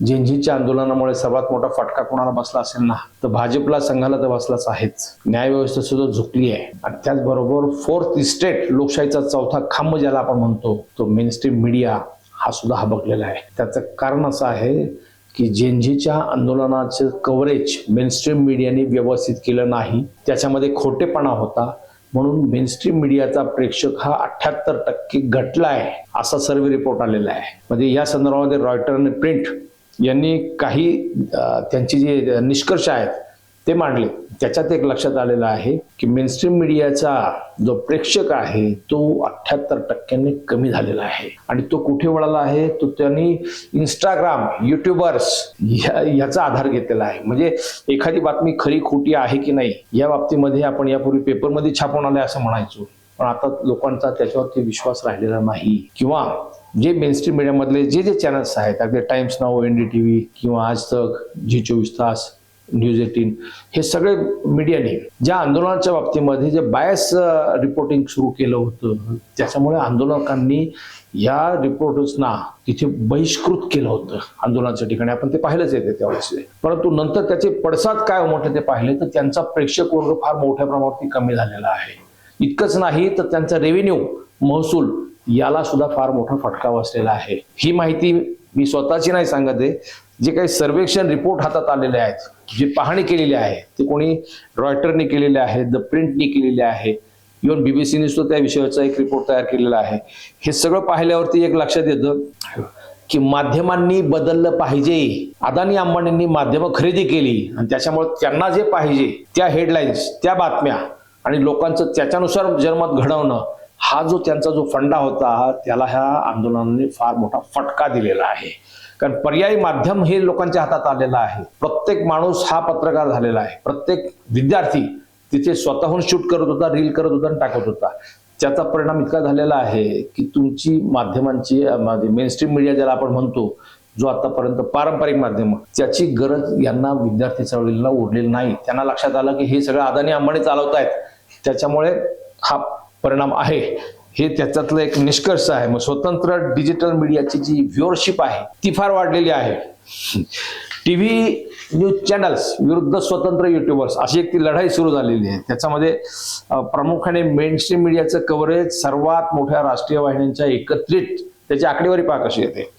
जेनझीच्या आंदोलनामुळे सर्वात मोठा फटका कोणाला बसला असेल ना, तर भाजपला, संघाला तर बसलाच आहेच. न्यायव्यवस्था सुद्धा झुकली आहे. आणि त्याचबरोबर फोर्थ इस्टेट, लोकशाहीचा चौथा खांब ज्याला आपण म्हणतो, तो मेनस्ट्रीम मीडिया हा सुद्धा हबकलेला आहे. त्याचं कारण असं आहे की जेनझीच्या आंदोलनाचं कव्हरेज मेनस्ट्रीम मीडियाने व्यवस्थित केलं नाही. त्याच्यामध्ये खोटेपणा होता. म्हणून मेनस्ट्रीम मीडियाचा प्रेक्षक हा 78% घटला आहे, असा सर्वे रिपोर्ट आलेला आहे. म्हणजे या संदर्भामध्ये रॉयटर आणि प्रिंट यांनी काही त्यांची जे निष्कर्ष आहेत ते मांडले. त्याच्यात एक लक्षात आलेलं आहे की मेनस्ट्रीम मीडियाचा जो प्रेक्षक आहे तो 78% कमी झालेला आहे. आणि तो कुठे वळाला आहे, तो त्यांनी इंस्टाग्राम, युट्यूबर्स याचा आधार घेतलेला आहे. म्हणजे एखादी बातमी खरी खोटी आहे की नाही या बाबतीमध्ये आपण यापूर्वी पेपरमध्ये छापून आले असं म्हणायचो, पण आता लोकांचा त्याच्यावरती विश्वास राहिलेला नाही. किंवा जे मेनस्ट्रीम मीडियामधले जे चॅनल्स आहेत, अगदी टाइम्स नाऊ, NDTV किंवा आज तक, G24 तास, न्यूज 18, हे सगळे मीडियाने ज्या आंदोलनाच्या बाबतीमध्ये जे बायस रिपोर्टिंग सुरू केलं होतं, त्याच्यामुळे आंदोलकांनी या रिपोर्टर्सना तिथे बहिष्कृत केलं होतं आंदोलनाच्या ठिकाणी. आपण ते पाहिलंच येते त्यावेळेस. परंतु नंतर त्याचे पडसाद काय उमटले ते पाहिले तर त्यांचा प्रेक्षक वर्ग फार मोठ्या प्रमाणावरती कमी झालेला आहे. इतकंच नाही तर त्यांचा रेव्हेन्यू, महसूल याला सुद्धा फार मोठा फटका बसलेला आहे. ही माहिती मी स्वतःची नाही सांगत आहे. जे काही सर्वेक्षण रिपोर्ट हातात आलेले आहेत, जे पाहणी केलेली आहे, ते कोणी रॉयटरने केलेले आहे, द प्रिंटने केलेले आहे, इव्हन BBCने सुद्धा त्या विषयाचा एक रिपोर्ट तयार केलेला आहे. हे सगळं पाहिल्यावरती एक लक्षात येतं की माध्यमांनी बदललं पाहिजे. अदानी अंबानींनी माध्यमं खरेदी केली आणि त्याच्यामुळे त्यांना जे पाहिजे त्या हेडलाईन्स, त्या बातम्या आणि लोकांचं त्याच्यानुसार जनमत घडवणं, हा जो त्यांचा जो फंडा होता त्याला ह्या आंदोलनाने फार मोठा फटका दिलेला आहे. कारण पर्यायी माध्यम हे लोकांच्या हातात आलेलं आहे. प्रत्येक माणूस हा पत्रकार झालेला आहे. प्रत्येक विद्यार्थी तिथे स्वतःहून शूट करत होता, रील करत होता आणि टाकत होता. त्याचा परिणाम इतका झालेला आहे की तुमची माध्यमांची, मेनस्ट्रीम मीडिया ज्याला आपण म्हणतो, जो आतापर्यंत पारंपरिक माध्यम, त्याची गरज यांना विद्यार्थी चळवळीला उरलेली नाही. त्यांना लक्षात आलं की हे सगळं अदानी अंबानी चालवतायत, त्याच्यामुळे हा परिणाम आहे. हे त्याच्यातलं एक निष्कर्ष आहे. मग स्वतंत्र डिजिटल मीडियाची जी व्ह्युअरशिप आहे ती फार वाढलेली आहे. टीव्ही न्यूज चॅनल्स विरुद्ध स्वतंत्र युट्यूबर्स अशी एक ती लढाई सुरू झालेली आहे. त्याच्यामध्ये प्रामुख्याने मेनस्ट्रीम मीडियाचं कव्हरेज सर्वात मोठ्या राष्ट्रीय वाहिन्यांच्या एकत्रित त्याची आकडेवारी पहा कशी येते.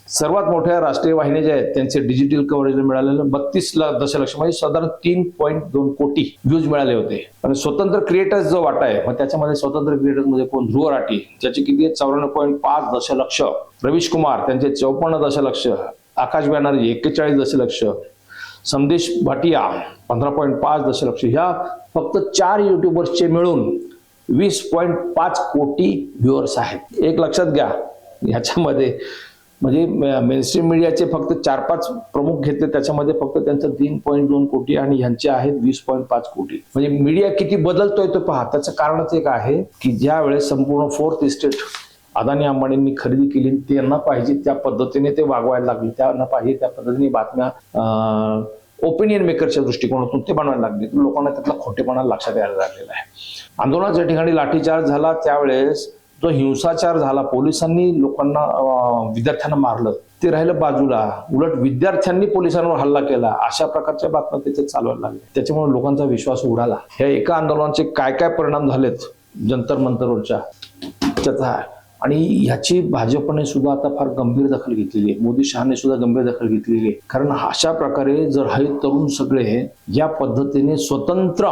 सर्वात मोठ्या राष्ट्रीय वाहिन्या ज्या आहेत त्यांचे डिजिटल कव्हरेज मिळालेलं 32 दशलक्ष, म्हणजे साधारण 3.2 कोटी व्ह्यूज मिळाले होते. आणि स्वतंत्र क्रिएटर्स जो वाटा आहे, मग त्याच्यामध्ये स्वतंत्र क्रिएटर्स मध्ये कोण, ध्रुव राठी ज्याचे किती आहेत 54.5 दशलक्ष, रवीश कुमार त्यांचे 54 दशलक्ष, आकाश बॅनर्जी 41 दशलक्ष, संदेश भाटिया 15.5 दशलक्ष. ह्या फक्त 4 युट्यूबर्सचे मिळून 20.5 कोटी व्ह्युअर्स आहेत. एक लक्षात घ्या, ह्याच्यामध्ये म्हणजे मेनस्ट्रीम मीडियाचे फक्त 4-5 प्रमुख घेतले, त्याच्यामध्ये फक्त त्यांचं 3.2 कोटी आणि ह्यांचे आहेत 20.5 कोटी. म्हणजे मीडिया किती बदलतोय तो पहा. त्याचं कारणच एक आहे की ज्या वेळेस संपूर्ण फोर्थ इस्टेट अदानी अंबानींनी खरेदी केली, त्यांना पाहिजे त्या पद्धतीने ते वागवायला लागले, त्यांना पाहिजे त्या पद्धतीने बातम्या ओपिनियन मेकरच्या दृष्टिकोनातून ते बनवायला लागले. लोकांना त्यातला खोटेपणा लक्षात यायला लागलेला आहे. आंदोलनाच्या ठिकाणी लाठीचार्ज झाला, त्यावेळेस जो हिंसाचार झाला, पोलिसांनी लोकांना, विद्यार्थ्यांना मारलं, ते राहिलं बाजूला, उलट विद्यार्थ्यांनी पोलिसांवर हल्ला केला, अशा प्रकारच्या बातम्या तिथे चालवायला लागल्या. त्याच्यामुळे लोकांचा विश्वास उडाला. ह्या एका आंदोलनाचे काय काय परिणाम झालेत जंतर मंतरवरच्या त्याचा, आणि ह्याची भाजपने सुद्धा आता फार गंभीर दखल घेतलेली आहे. मोदी शहाने सुद्धा गंभीर दखल घेतलेली आहे. कारण अशा प्रकारे जर हे तरुण सगळे या पद्धतीने स्वतंत्र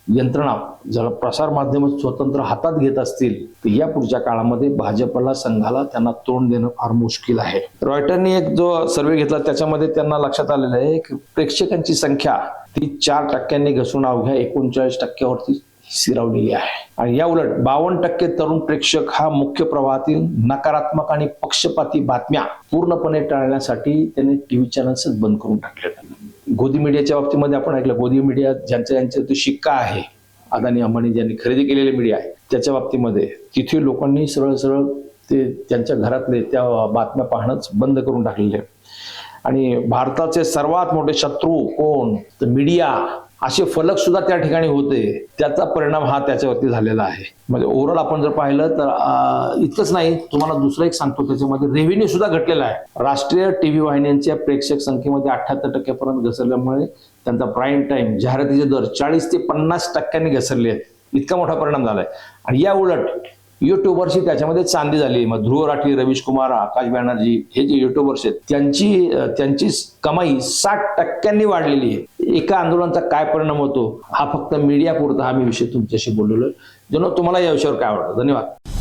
यंत्रणा, जर प्रसार माध्यम स्वतंत्र हातात घेत असतील तर या पुढच्या काळामध्ये भाजपला, संघाला त्यांना तोंड देणं फार मुश्किल आहे. रॉयटरने एक जो सर्वे घेतला त्याच्यामध्ये त्यांना लक्षात आलेलं आहे की प्रेक्षकांची संख्या ती 4% घसरून अवघ्या 39% स्थिरावलेली आहे. आणि या उलट 52% तरुण प्रेक्षक हा मुख्य प्रवाहातील नकारात्मक आणि पक्षपाती बातम्या पूर्णपणे टाळण्यासाठी त्यांनी टीव्ही चॅनल्सच बंद करून टाकले. गोदी मीडियाच्या बाबतीमध्ये आपण ऐकलं, गोदी मीडिया ज्यांचा तो शिक्का आहे, अदानी अंबानी ज्यांनी खरेदी केलेली मीडिया आहे, त्याच्या बाबतीमध्ये तिथे लोकांनी सरळ सरळ ते त्यांच्या घरातले त्या बातम्या पाहणंच बंद करून टाकलेले. आणि भारताचे सर्वात मोठे शत्रू कोण, तर मीडिया असे फलक सुद्धा त्या ठिकाणी होते, त्याचा परिणाम हा त्याच्यावरती झालेला आहे. म्हणजे ओव्हरऑल आपण जर पाहिलं तर इतकंच नाही, तुम्हाला दुसरं एक सांगतो, त्याच्यामध्ये रेव्हेन्यू सुद्धा घटलेला आहे. राष्ट्रीय टीव्ही वाहिन्यांच्या प्रेक्षक संख्येमध्ये 78% घसरल्यामुळे त्यांचा प्राईम टाइम जाहिरातीचे दर 40 ते 50% घसरले आहेत. इतका मोठा परिणाम झालाय. आणि या उलट युट्यूबर्सची त्याच्यामध्ये चांदी झाली. मग ध्रुव राठी, रवीश कुमार, आकाश बॅनर्जी हे जे युट्यूबर्स आहेत त्यांची कमाई 60% वाढलेली आहे. एका आंदोलनाचा काय परिणाम होतो हा फक्त मीडिया पुरता हा मी विषय तुमच्याशी बोललेलो आहे. जणू तुम्हाला या विषयावर काय आवडतं. धन्यवाद.